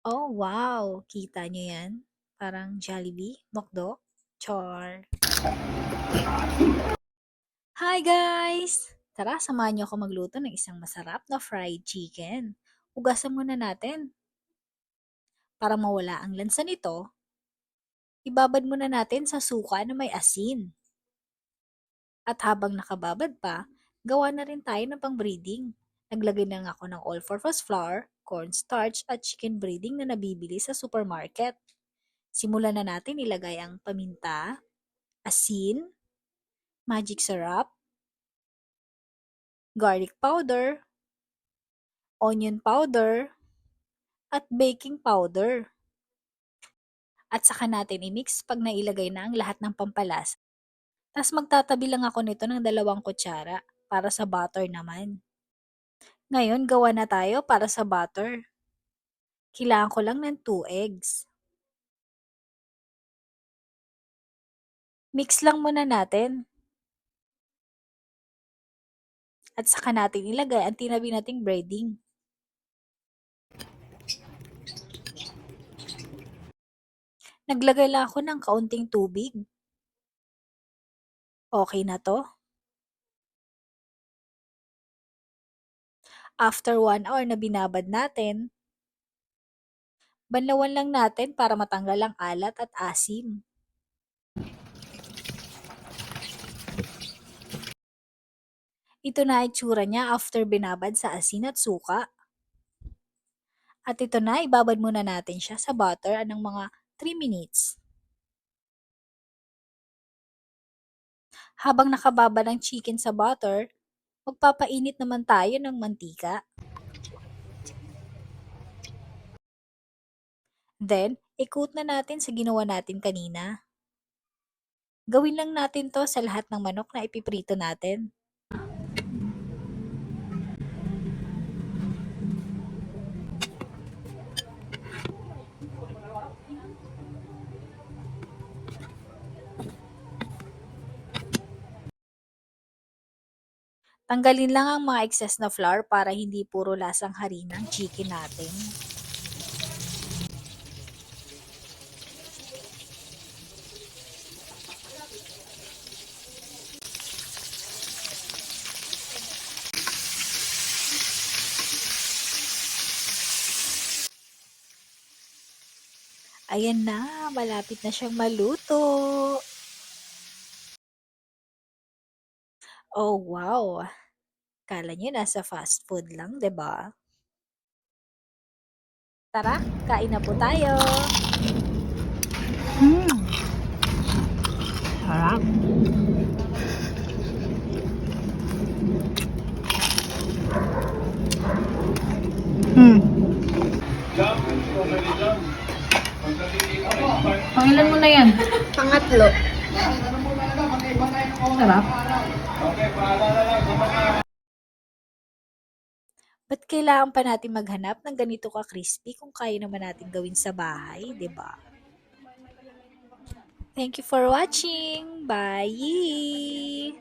Oh, wow! Kita niyo yan? Parang Jollibee, McDo, char. Hi guys! Tara, samahan niyo ako magluto ng isang masarap na fried chicken. Hugasan muna natin. Para mawala ang lansa nito, ibabad muna natin sa suka na may asin. At habang nakababad pa, gawa na rin tayo ng pang-breading. Naglagay na nga ako ng all-purpose flour, cornstarch at chicken breading na nabibili sa supermarket. Simulan na natin ilagay ang paminta, asin, magic syrup, garlic powder, onion powder, at baking powder. At saka natin i-mix pag nailagay na ang lahat ng pampalas. Tapos magtatabi lang ako nito ng 2 kutsara para sa butter naman. Ngayon, gawa na tayo para sa butter. Kailangan ko lang ng 2 eggs. Mix lang muna natin. At saka natin ilagay ang tinabi nating breading. Naglagay lang ako ng kaunting tubig. Okay na to. After 1 hour na binabad natin, banlawan lang natin para matanggal ang alat at asim. Ito na itsura niya after binabad sa asin at suka. At ito na, ibabad muna natin siya sa butter ng mga 3 minutes. Habang nakababad ang chicken sa butter, magpapainit naman tayo ng mantika. Then, i-coat na natin sa ginawa natin kanina. Gawin lang natin to sa lahat ng manok na ipiprito natin. Tanggalin lang ang mga excess na flour para hindi puro lasang harina ang chicken natin. Ayan na, malapit na siyang maluto. Oh, wow! Kala niyo nasa fast food lang, 'di ba? Tara, kain na po tayo. Sarap. Pangilan mo na yan? Pangatlo. Sarap. Ba't kailangan pa natin maghanap ng ganito ka-crispy kung kaya naman natin gawin sa bahay, 'di ba? Thank you for watching. Bye!